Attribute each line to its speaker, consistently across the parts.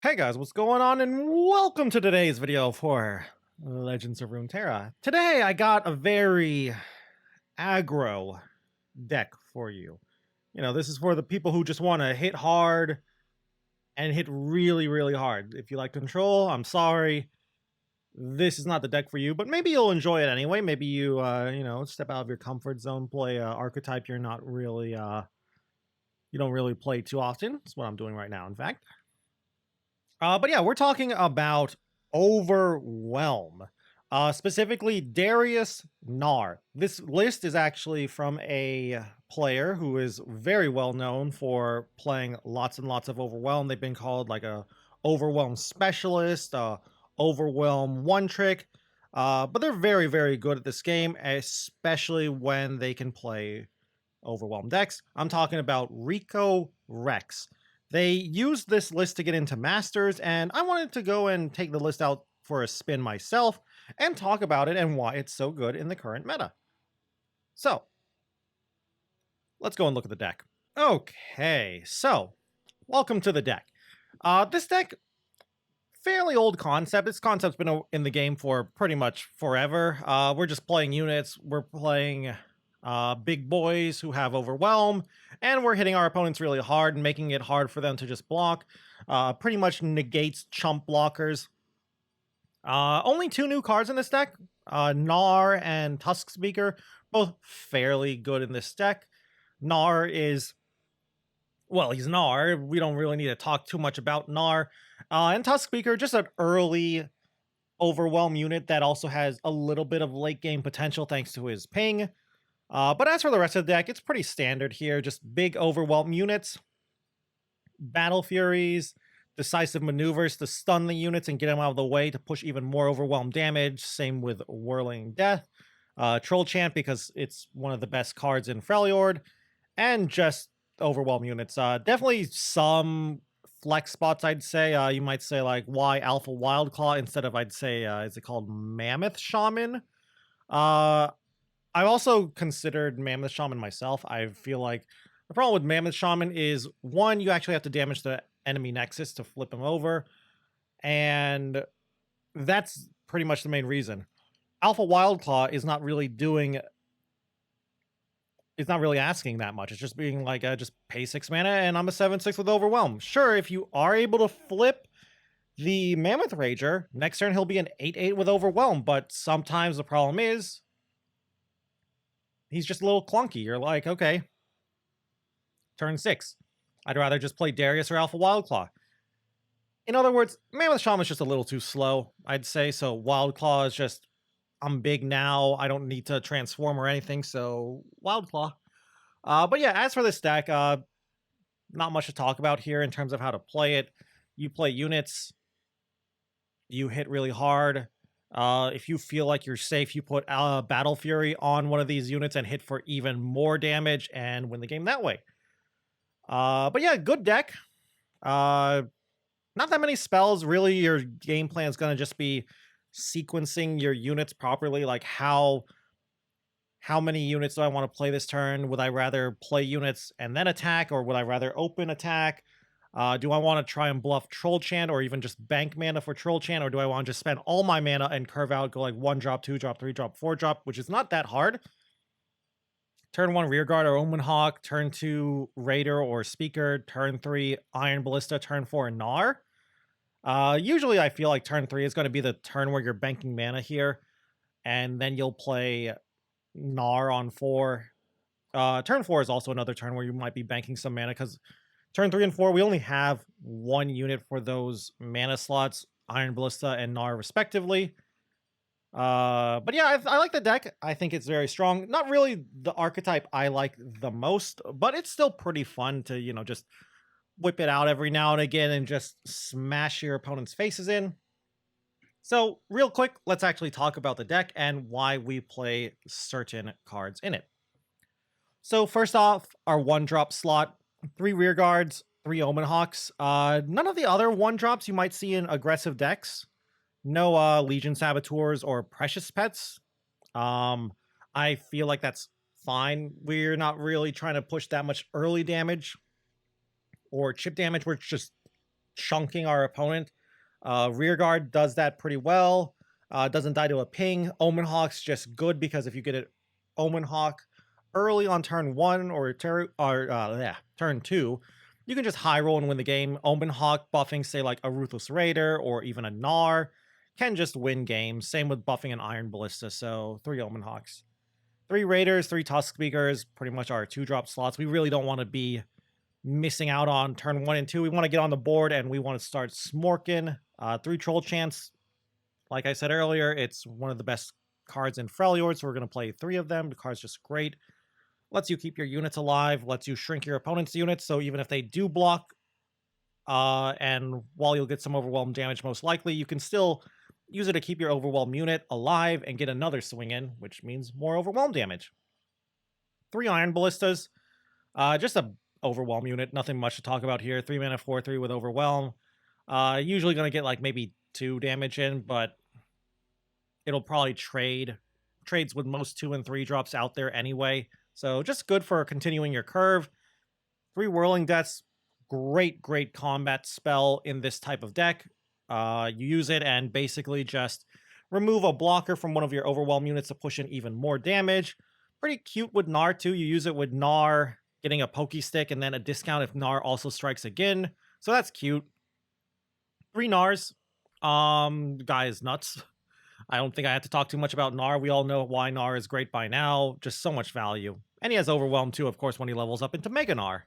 Speaker 1: Hey guys, what's going on? And welcome to today's video for Legends of Runeterra. Today I got a very aggro deck for you. You know, this is for the people who just want to hit hard and hit really, really hard. If you like control, I'm sorry. This is not the deck for you, but maybe you'll enjoy it anyway. Maybe you know, step out of your comfort zone, play a archetype you're not really, you don't really play too often. That's what I'm doing right now, in fact. But yeah, we're talking about Overwhelm. Specifically, Darius Nar. This list is actually from a player who is very well known for playing lots and lots of Overwhelm. They've been called like a Overwhelm specialist, Overwhelm one trick. But they're very, very good at this game, especially when they can play Overwhelm decks. I'm talking about Rico Rex. They used this list to get into Masters, and I wanted to go and take the list out for a spin myself and talk about it and why it's so good in the current meta. So, let's go and look at the deck. Okay, so, welcome to the deck. This deck, fairly old concept. This concept's been in the game for pretty much forever. We're just playing units. We're playing big boys who have Overwhelm, and we're hitting our opponents really hard and making it hard for them to just block. Pretty much negates chump blockers. Only two new cards in this deck, Gnar and Tusk Speaker, both fairly good in this deck. Gnar is, well, he's Gnar. We don't really need to talk too much about Gnar. And Tusk Speaker, just an early Overwhelm unit that also has a little bit of late game potential thanks to his ping. But as for the rest of the deck, it's pretty standard here. Just big Overwhelm units, Battle Furies, decisive maneuvers to stun the units and get them out of the way to push even more Overwhelm damage. Same with Whirling Death. Troll Chant because it's one of the best cards in Freljord. And just Overwhelm units. Definitely some flex spots, I'd say. You might say like, why Alpha Wildclaw instead of, I'd say, is it called Mammoth Shaman? I've also considered Mammoth Shaman myself. I feel like the problem with Mammoth Shaman is, one, you actually have to damage the enemy Nexus to flip him over, and that's pretty much the main reason. Alpha Wildclaw is not really doing... It's not really asking that much. It's just being like, just pay 6 mana and I'm a 7/6 with Overwhelm. Sure, if you are able to flip the Mammoth Rager, next turn he'll be an 8/8 with Overwhelm, but sometimes the problem is he's just a little clunky. You're like, okay, turn 6. I'd rather just play Darius or Alpha Wildclaw. In other words, Mammoth Shaman's just a little too slow, I'd say. So Wildclaw is just, I'm big now. I don't need to transform or anything, so Wildclaw. But yeah, as for this deck, not much to talk about here in terms of how to play it. You play units. You hit really hard. If you feel like you're safe, you put Battle Fury on one of these units and hit for even more damage and win the game that way. But yeah, good deck. Not that many spells. Really, your game plan is going to just be sequencing your units properly. Like how many units do I want to play this turn? Would I rather play units and then attack, or would I rather open attack? Do I want to try and bluff Troll Chant or even just bank mana for Troll Chant, or do I want to just spend all my mana and curve out, go like 1 drop, 2 drop, 3 drop, 4 drop, which is not that hard. Turn 1 Rearguard or Omen Hawk, turn 2 Raider or Speaker, turn 3 Iron Ballista, turn 4 Gnar. Usually I feel like turn 3 is going to be the turn where you're banking mana here, and then you'll play Gnar on 4. Turn 4 is also another turn where you might be banking some mana, because turn 3 and 4, we only have one unit for those mana slots, Iron Ballista and Gnar respectively. But yeah, I like the deck. I think it's very strong. Not really the archetype I like the most, but it's still pretty fun to, you know, just whip it out every now and again and just smash your opponent's faces in. So real quick, let's actually talk about the deck and why we play certain cards in it. So first off, our 1-drop slot, 3 Rearguards, 3 Omen Hawks. None of the other 1-drops you might see in aggressive decks. No Legion Saboteurs or Precious Pets. I feel like that's fine. We're not really trying to push that much early damage or chip damage. We're just chunking our opponent. Rearguard does that pretty well. Doesn't die to a ping. Omen Hawk's just good because if you get it Omen Hawk early on turn 1 or turn 2, you can just high roll and win the game. Omen Hawk buffing, say, like a Ruthless Raider or even a Gnar, can just win games. Same with buffing an Iron Ballista, so 3 Omen Hawks. 3 Raiders, 3 Tusk Speakers, pretty much our 2-drop slots. We really don't want to be missing out on turn 1 and 2. We want to get on the board and we want to start smorking. 3 Troll Chants. Like I said earlier, it's one of the best cards in Freljord, so we're going to play 3 of them. The card's just great. Lets you keep your units alive, lets you shrink your opponent's units, so even if they do block, and while you'll get some overwhelm damage most likely, you can still use it to keep your overwhelm unit alive and get another swing in, which means more overwhelm damage. 3 Iron Ballistas. Just a overwhelm unit, nothing much to talk about here. 3 mana 4/3 with overwhelm. Usually going to get like maybe 2 damage in, but it'll probably trades with most 2 and 3 drops out there anyway. So just good for continuing your curve. 3 Whirling Deaths, great combat spell in this type of deck. You use it and basically just remove a blocker from one of your overwhelm units to push in even more damage. Pretty cute with Gnar too. You use it with Gnar getting a pokey stick and then a discount if Gnar also strikes again. So that's cute. 3 Gnars. Guy is nuts. I don't think I have to talk too much about Gnar. We all know why Gnar is great by now. Just so much value. And he has Overwhelm too, of course, when he levels up into Mega Gnar.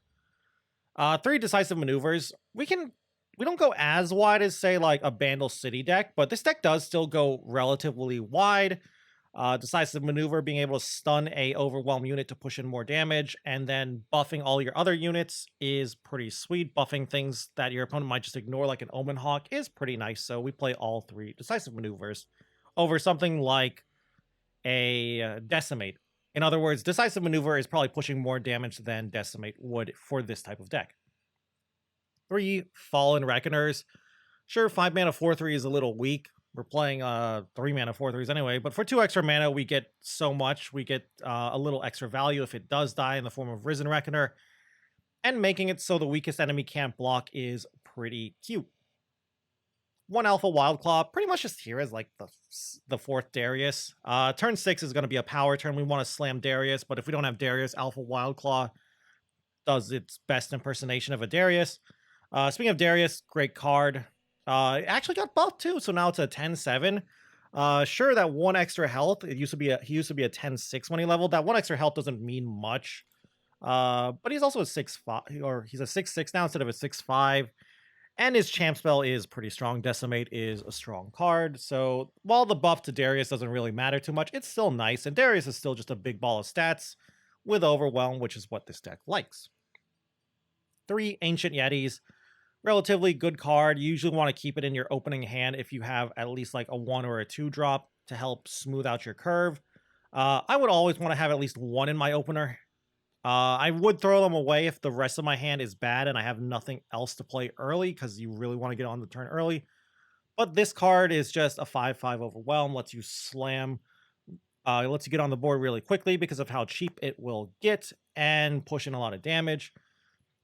Speaker 1: 3 Decisive Maneuvers. We don't go as wide as, say, like a Bandle City deck, but this deck does still go relatively wide. Decisive Maneuver, being able to stun a Overwhelm unit to push in more damage, and then buffing all your other units is pretty sweet. Buffing things that your opponent might just ignore, like an Omen Hawk, is pretty nice, so we play all 3 Decisive Maneuvers over something like a Decimate. In other words, Decisive Maneuver is probably pushing more damage than Decimate would for this type of deck. 3 Fallen Reckoners. Sure, 5 mana 4/3 is a little weak. We're playing 3 mana 4/3s anyway, but for 2 extra mana, we get so much. We get a little extra value if it does die in the form of Risen Reckoner, and making it so the weakest enemy can't block is pretty cute. 1 Alpha Wildclaw, pretty much just here as like the 4th Darius. Turn 6 is going to be a power turn. We want to slam Darius, but if we don't have Darius, Alpha Wildclaw does its best impersonation of a Darius. Speaking of Darius, great card. It actually got buffed too, so now it's a 10/7. Sure, that 1 extra health. He used to be a 10/6 when he leveled. That 1 extra health doesn't mean much. But he's also a 6/5, or he's a 6/6 now instead of a 6/5. And his champ spell is pretty strong. Decimate is a strong card. So while the buff to Darius doesn't really matter too much, it's still nice. And Darius is still just a big ball of stats with Overwhelm, which is what this deck likes. 3 Ancient Yetis. Relatively good card. You usually want to keep it in your opening hand if you have at least like a 1 or a 2 drop to help smooth out your curve. I would always want to have at least 1 in my opener. I would throw them away if the rest of my hand is bad and I have nothing else to play early, because you really want to get on the turn early. But this card is just a 5/5 Overwhelm, lets you slam, it lets you get on the board really quickly because of how cheap it will get and push in a lot of damage.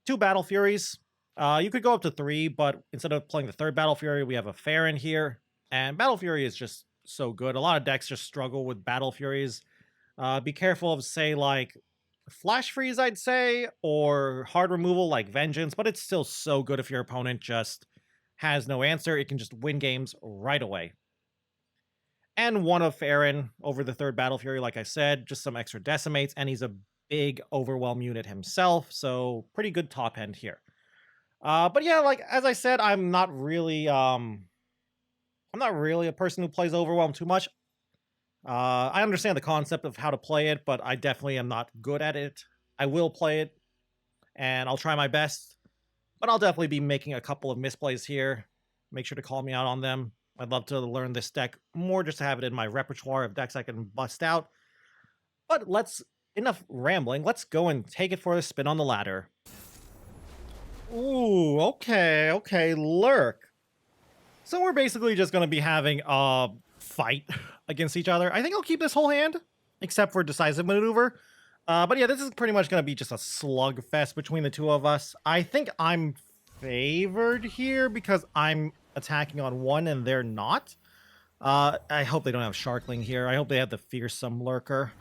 Speaker 1: 2 Battle Furies. You could go up to 3, but instead of playing the 3rd Battle Fury, we have a Farron here. And Battle Fury is just so good. A lot of decks just struggle with Battle Furies. Be careful of, say, like Flash Freeze, I'd say, or hard removal like Vengeance, but it's still so good if your opponent just has no answer. It can just win games right away. And 1 of Farron over the 3rd Battle Fury, like I said, just some extra decimates, and he's a big Overwhelm unit himself, so pretty good top end here. But yeah, like as I said, I'm not really a person who plays Overwhelm too much. I understand the concept of how to play it, but I definitely am not good at it. I will play it, and I'll try my best, but I'll definitely be making a couple of misplays here. Make sure to call me out on them. I'd love to learn this deck more just to have it in my repertoire of decks I can bust out. But enough rambling. Let's go and take it for a spin on the ladder. Ooh, okay, Lurk. So we're basically just going to be having a fight against each other. I think I'll keep this whole hand, except for Decisive Maneuver. But yeah, this is pretty much going to be just a slugfest between the two of us. I think I'm favored here because I'm attacking on one and they're not. I hope they don't have Sharkling here. I hope they have the fearsome Lurker.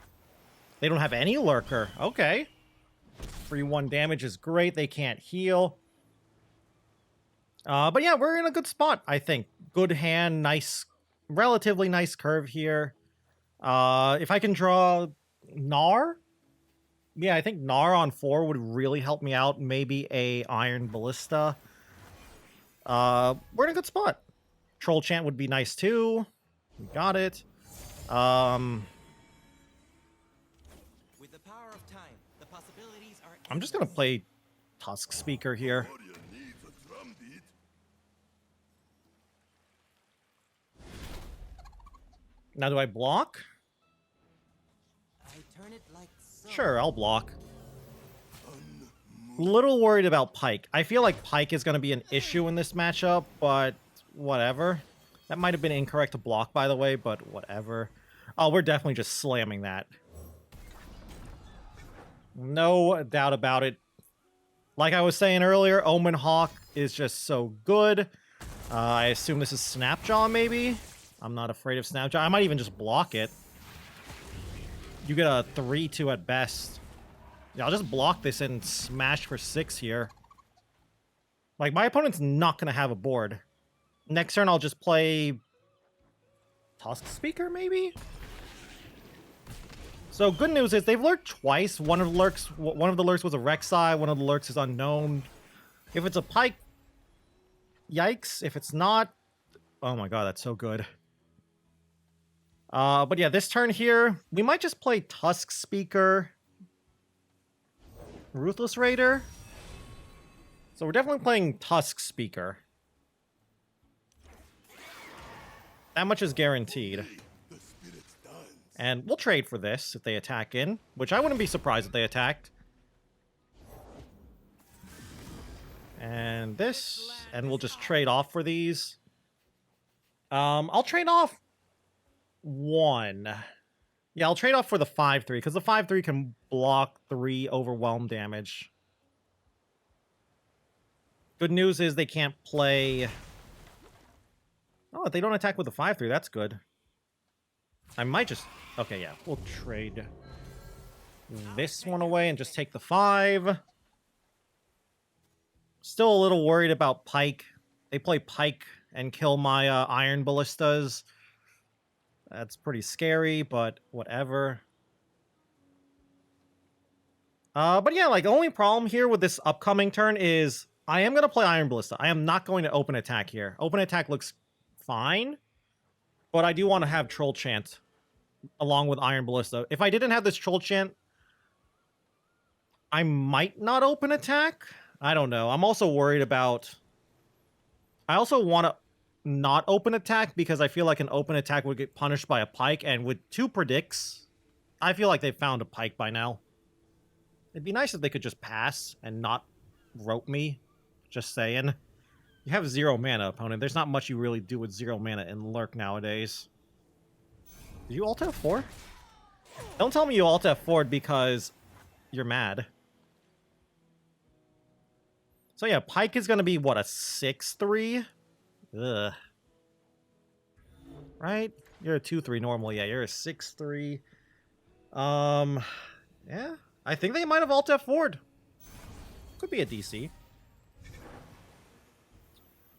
Speaker 1: They don't have any Lurker. Okay. Free 1 damage is great. They can't heal. But yeah, we're in a good spot, I think. Good hand, nice, relatively nice curve here. If I can draw Gnar, yeah, I think Gnar on 4 would really help me out. Maybe a Iron Ballista. We're in a good spot. Troll Chant would be nice too. We got it.
Speaker 2: With the power of time, the possibilities are
Speaker 1: I'm just gonna play Tusk Speaker here. Now, do I block?
Speaker 2: I turn it like so.
Speaker 1: Sure, I'll block. Little worried about Pike. I feel like Pike is going to be an issue in this matchup, but whatever. That might have been incorrect to block, by the way, but whatever. Oh, we're definitely just slamming that. No doubt about it. Like I was saying earlier, Omen Hawk is just so good. I assume this is Snapjaw, maybe? I'm not afraid of Snapjaw. I might even just block it. You get a 3-2 at best. Yeah, I'll just block this and smash for 6 here. Like, my opponent's not going to have a board. Next turn, I'll just play Tusk Speaker, maybe? So, good news is they've lurked twice. One of the lurks was a Rek'Sai. One of the lurks is unknown. If it's a Pike, yikes. If it's not, oh my god, that's so good. But yeah, this turn here, we might just play Tusk Speaker, Ruthless Raider. So we're definitely playing Tusk Speaker. That much is guaranteed. And we'll trade for this if they attack in, which I wouldn't be surprised if they attacked. And this, and we'll just trade off for these. I'll trade off 1. Yeah, I'll trade off for the 5-3, because the 5-3 can block 3 overwhelm damage. Good news is they can't play... Oh, if they don't attack with the 5-3, that's good. I might just... Okay, yeah, we'll trade this one away and just take the 5. Still a little worried about Pike. They play Pike and kill my Iron Ballistas. That's pretty scary, but whatever. But yeah, like, the only problem here with this upcoming turn is I am going to play Iron Ballista. I am not going to open attack here. Open attack looks fine, but I do want to have Troll Chant along with Iron Ballista. If I didn't have this Troll Chant, I might not open attack. I don't know. I'm also worried about... I also want to not open attack because I feel like an open attack would get punished by a Pike, and with 2 predicts, I feel like they've found a Pike by now. It'd be nice if they could just pass and not rope me. Just saying. You have 0 mana, opponent. There's not much you really do with 0 mana in Lurk nowadays. Did you ult F4? Don't tell me you ult F4 because you're mad. So yeah, Pike is going to be, what, a 6-3? Ugh. Right? You're a 2-3 normally. Yeah, you're a 6-3. Yeah. I think they might have ult F4'd. Could be a DC.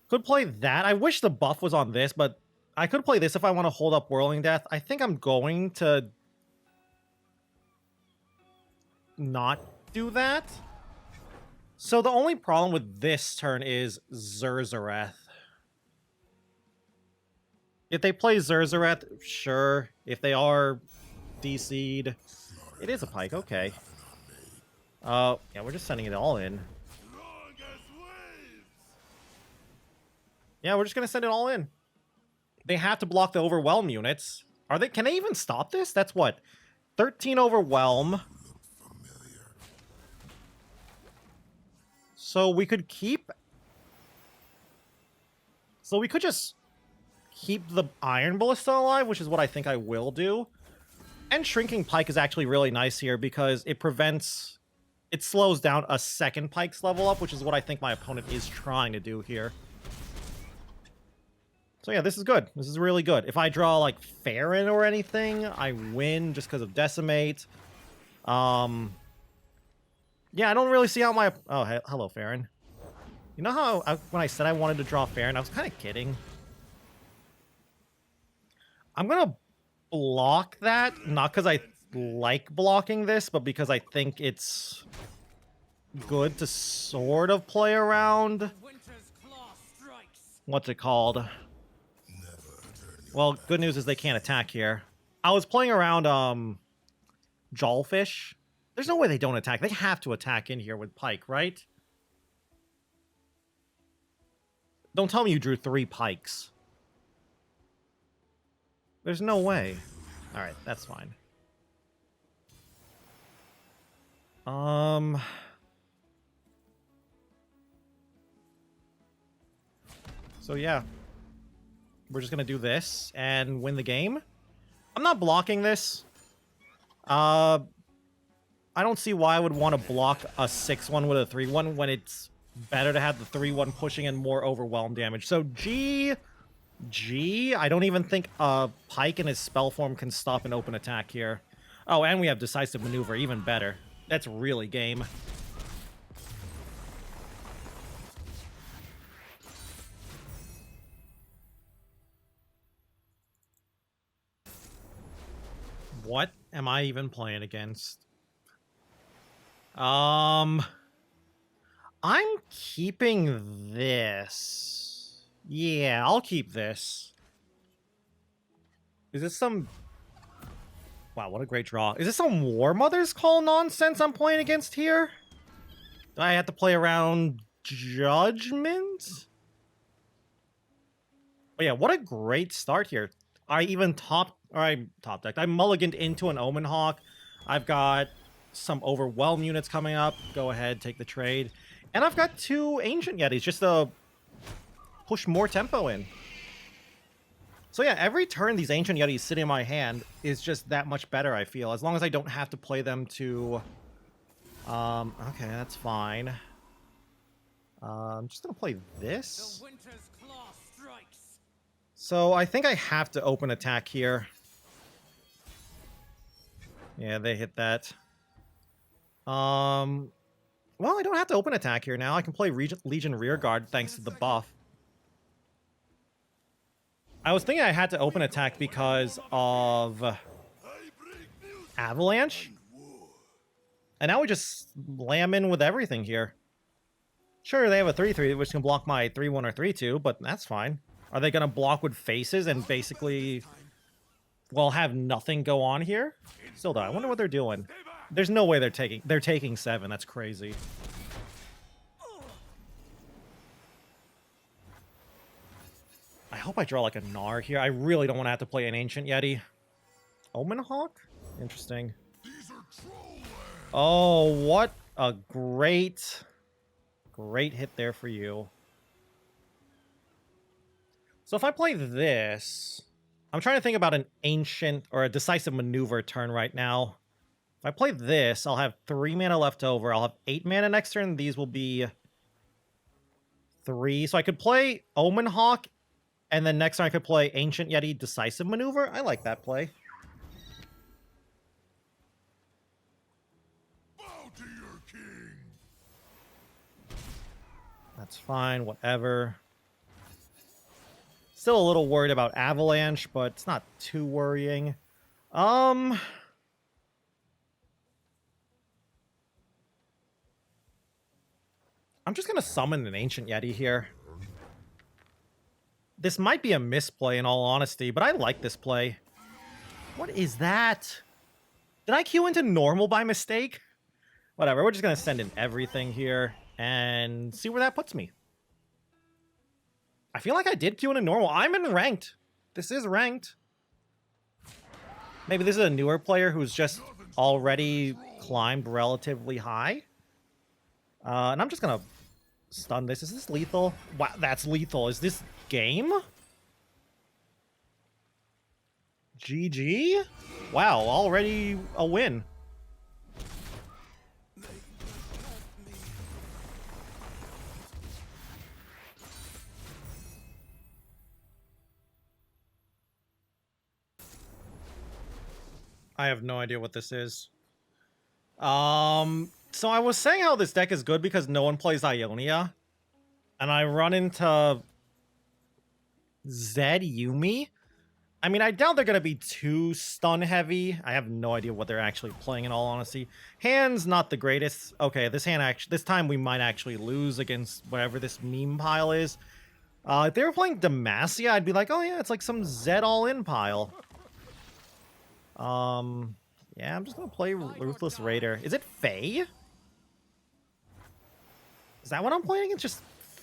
Speaker 1: Could play that. I wish the buff was on this, but I could play this if I want to hold up Whirling Death. I think I'm going to not do that. So the only problem with this turn is Zerzareth. If they play Zerzareth, sure. If they are DC'd, it is a Pike, okay. Yeah, we're just sending it all in. Yeah, we're just gonna send it all in. They have to block the Overwhelm units. Are they? Can they even stop this? That's what? 13 Overwhelm. So we could keep... So we could just keep the Iron Ballista alive, which is what I think I will do. And Shrinking Pike is actually really nice here because it prevents it slows down a second Pike's level up, which is what I think my opponent is trying to do here. So yeah, this is good. This is really good. If I draw like Farron or anything, I win just because of Decimate. Yeah, I don't really see how my... Oh, hello, Farron. You know how when I said I wanted to draw Farron, I was kind of kidding. I'm going to block that, not because I like blocking this, but because I think it's good to sort of play around. What's it called? Well, good news is they can't attack here. I was playing around Jawfish. There's no way they don't attack. They have to attack in here with Pike, right? Don't tell me you drew 3 Pikes. There's no way. Alright, that's fine. So yeah. We're just gonna do this and win the game. I'm not blocking this. I don't see why I would want to block a 6-1 with a 3-1 when it's better to have the 3-1 pushing and more overwhelm damage. So G, I don't even think Pike in his spell form can stop an open attack here. Oh, and we have decisive maneuver, even better. That's really game. What am I even playing against? I'm keeping this. Yeah, I'll keep this. Is this some... Wow, what a great draw. Is this some War Mother's Call nonsense I'm playing against here? Do I have to play around Judgment? But yeah, what a great start here. I even top decked. I mulliganed into an Omen Hawk. I've got some Overwhelm units coming up. Go ahead, take the trade. And I've got 2 Ancient Yetis just to push more tempo in. So yeah, every turn these Ancient Yetis sit in my hand is just that much better, I feel. As long as I don't have to play them to... okay, that's fine. I'm just gonna play this. So I think I have to open attack here. Yeah, they hit that. Well, I don't have to open attack here now. I can play Legion Rearguard thanks to the buff. I was thinking I had to open attack because of Avalanche. And now we just slam in with everything here. Sure, they have a 3-3, which can block my 3-1 or 3-2, but that's fine. Are they going to block with faces and basically, well, have nothing go on here? Still though, I wonder what they're doing. There's no way they're taking 7. That's crazy. I hope I draw like a Gnar here. I really don't want to have to play an Ancient Yeti. Omen Hawk? Interesting. Oh, what a great hit there for you. So if I play this, I'm trying to think about an Ancient or a Decisive Maneuver turn right now. If I play this, I'll have 3 mana left over. I'll have 8 mana next turn. These will be 3. So I could play Omen Hawk, and then next turn I could play Ancient Yeti Decisive Maneuver. I like that play.
Speaker 3: Bow to your king.
Speaker 1: That's fine, whatever. Still a little worried about Avalanche, but it's not too worrying. I'm just going to summon an Ancient Yeti here. This might be a misplay in all honesty, but I like this play. What is that? Did I queue into normal by mistake? Whatever, we're just going to send in everything here and see where that puts me. I feel like I did queue into normal. I'm in ranked. This is ranked. Maybe this is a newer player who's just already climbed relatively high. And I'm just going to stun this. Is this lethal? Wow, that's lethal. Is this game? GG? Wow, already a win. I have no idea what this is. So I was saying how this deck is good because no one plays Ionia. And I run into Zed Yuumi. I mean, I doubt they're going to be too stun heavy. I have no idea what they're actually playing in all honesty. Hand's not the greatest. Okay, this time we might actually lose against whatever this meme pile is. If they were playing Demacia, I'd be like, oh yeah, it's like some Zed all-in pile. Yeah, I'm just gonna play Ruthless Raider. Is it Fae? Is that what I'm playing? It's just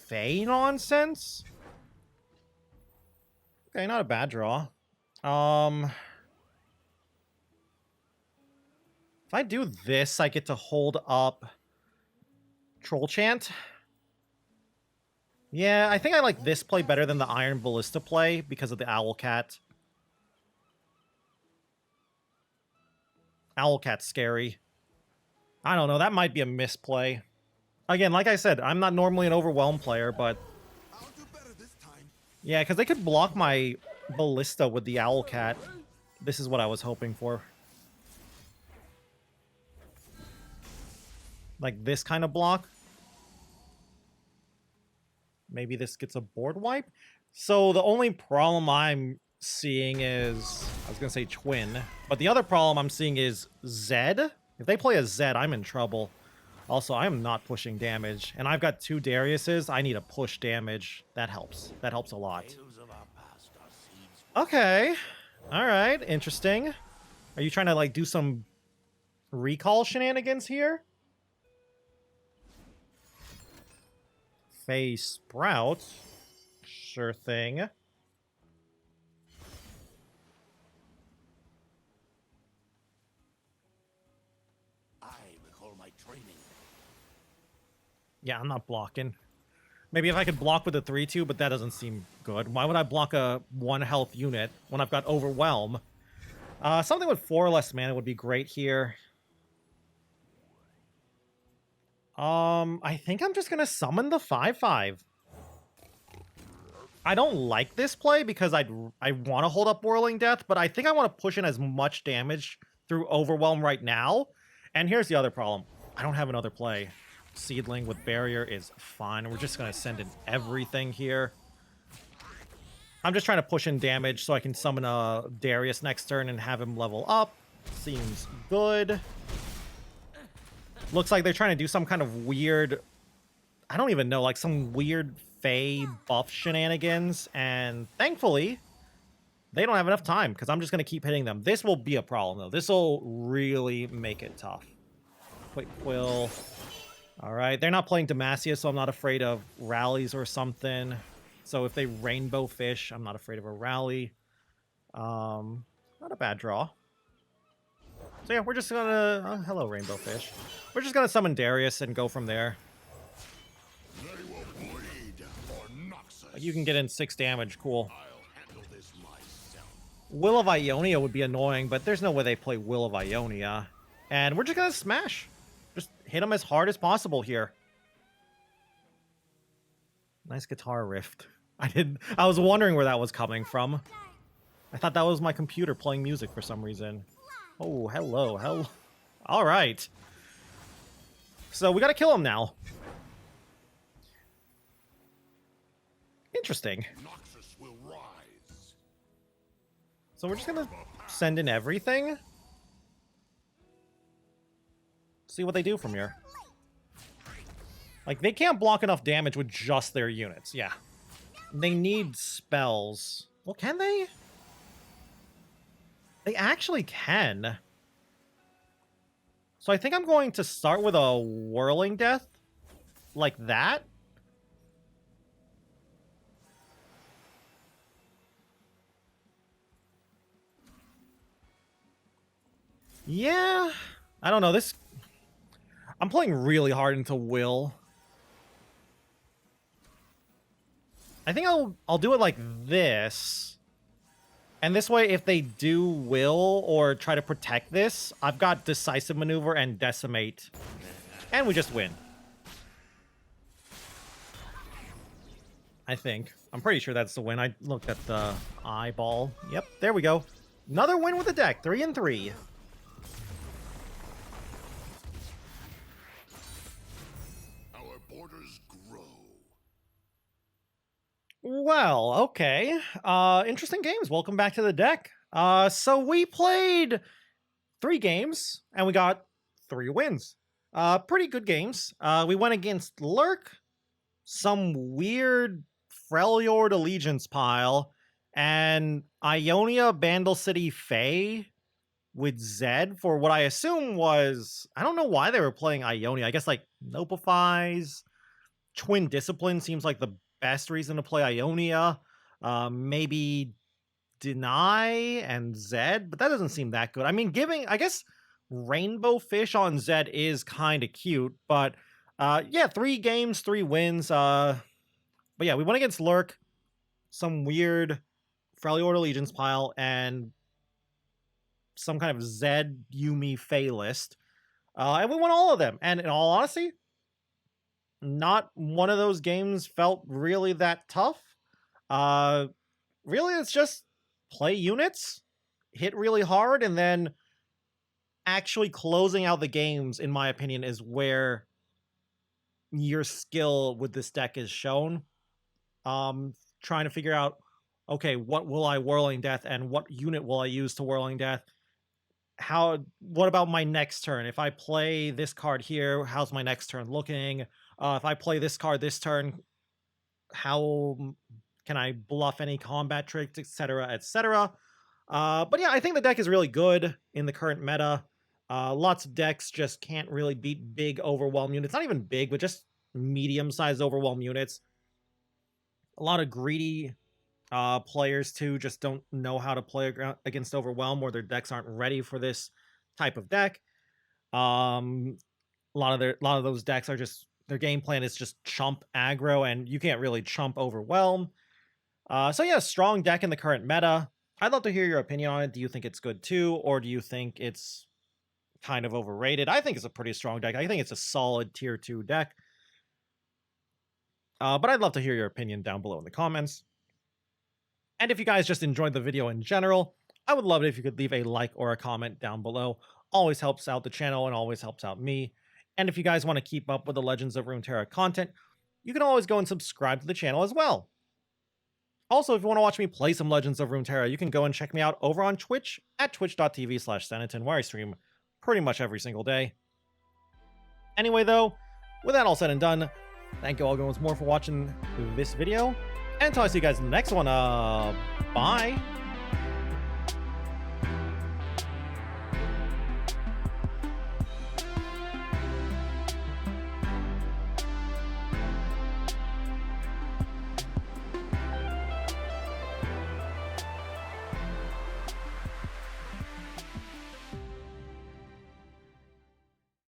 Speaker 1: Fae nonsense? Okay, not a bad draw. If I do this, I get to hold up Troll Chant. Yeah, I think I like this play better than the Iron Ballista play because of the Owlcat. Owlcat's scary. I don't know, that might be a misplay. Again, like I said, I'm not normally an Overwhelm player, but...
Speaker 3: I'll do better this time.
Speaker 1: Yeah, because they could block my Ballista with the Owlcat. This is what I was hoping for. Like this kind of block. Maybe this gets a board wipe. So the only problem I'm seeing is... I was going to say Twin. But the other problem I'm seeing is Zed. If they play a Zed, I'm in trouble. Also, I am not pushing damage. And I've got 2 Dariuses. I need to push damage. That helps. That helps a lot. Okay. Alright. Interesting. Are you trying to, like, do some recall shenanigans here? Fae Sprout. Sure thing.
Speaker 3: I recall my training.
Speaker 1: Yeah, I'm not blocking. Maybe if I could block with a 3-2, but that doesn't seem good. Why would I block a 1 health unit when I've got Overwhelm? Something with 4 or less mana would be great here. I think I'm just gonna summon the 5/5. I don't like this play because I want to hold up Whirling Death, but I think I want to push in as much damage through Overwhelm right now. And here's the other problem. I don't have another play. Seedling with Barrier is fine. We're just going to send in everything here. I'm just trying to push in damage so I can summon a Darius next turn and have him level up. Seems good. Looks like they're trying to do some kind of weird... I don't even know, like some weird Fae buff shenanigans. And thankfully, they don't have enough time because I'm just going to keep hitting them. This will be a problem, though. This will really make it tough. Quick Quill. All right, they're not playing Demacia, so I'm not afraid of rallies or something. So if they Rainbow Fish, I'm not afraid of a rally. Not a bad draw. So yeah, we're just gonna... Oh, hello, Rainbow Fish. We're just gonna summon Darius and go from there.
Speaker 3: They will bleed for Noxus.
Speaker 1: You can get in 6 damage, cool.
Speaker 3: I'll handle this myself.
Speaker 1: Will of Ionia would be annoying, but there's no way they play Will of Ionia. And we're just gonna smash. Just hit them as hard as possible here. Nice guitar riff. I was wondering where that was coming from. I thought that was my computer playing music for some reason. Oh, hello. All right. So we gotta kill him now. Interesting.
Speaker 3: Noxus will rise.
Speaker 1: So we're just gonna send in everything. See what they do from here. Like, they can't block enough damage with just their units. Yeah. They need spells. Well, can they? They actually can. So I think I'm going to start with a Whirling Death. Like that. Yeah. I don't know. This... I'm playing really hard into Will. I think I'll do it like this. And this way, if they do Will or try to protect this, I've got Decisive Maneuver and Decimate. And we just win. I think. I'm pretty sure that's the win. I looked at the eyeball. Yep, there we go. Another win with the deck. 3-3. Well, okay. Interesting games. Welcome back to the deck. So we played 3 games and we got 3 wins. Pretty good games. We went against Lurk, some weird Freljord allegiance pile, and Ionia Bandle City Fae with Zed for what I assume was, I don't know why they were playing Ionia. I guess like Nopifies, Twin Discipline seems like the best reason to play Ionia. Maybe Deny and Zed, but that doesn't seem that good. I mean, I guess Rainbow Fish on Zed is kind of cute, but yeah, 3 games, 3 wins. But yeah, we went against Lurk, some weird Freljord Allegiance pile, and some kind of Zed Yuumi Fae list. And we won all of them. And in all honesty, not one of those games felt really that tough. Really, it's just play units, hit really hard, and then actually closing out the games, in my opinion, is where your skill with this deck is shown. Trying to figure out, okay, what will I Whirling Death and what unit will I use to Whirling Death? What about my next turn? If I play this card here, how's my next turn looking? If I play this card this turn, how can I bluff any combat tricks, etc., etc.? But yeah, I think the deck is really good in the current meta. Lots of decks just can't really beat big Overwhelm units. Not even big, but just medium-sized Overwhelm units. A lot of greedy players, too, just don't know how to play against Overwhelm, or their decks aren't ready for this type of deck. A lot of those decks are just, their game plan is just chump aggro, and you can't really chump Overwhelm. So yeah, strong deck in the current meta. I'd love to hear your opinion on it. Do you think it's good too, or do you think it's kind of overrated? I think it's a pretty strong deck. I think it's a solid tier 2 deck. But I'd love to hear your opinion down below in the comments. And if you guys just enjoyed the video in general, I would love it if you could leave a like or a comment down below. Always helps out the channel and always helps out me. And if you guys want to keep up with the Legends of Runeterra content, you can always go and subscribe to the channel as well. Also, if you want to watch me play some Legends of Runeterra, you can go and check me out over on Twitch at twitch.tv/Zenaton, where I stream pretty much every single day. Anyway, though, with that all said and done, thank you all once more for watching this video. And until I see you guys in the next one, bye!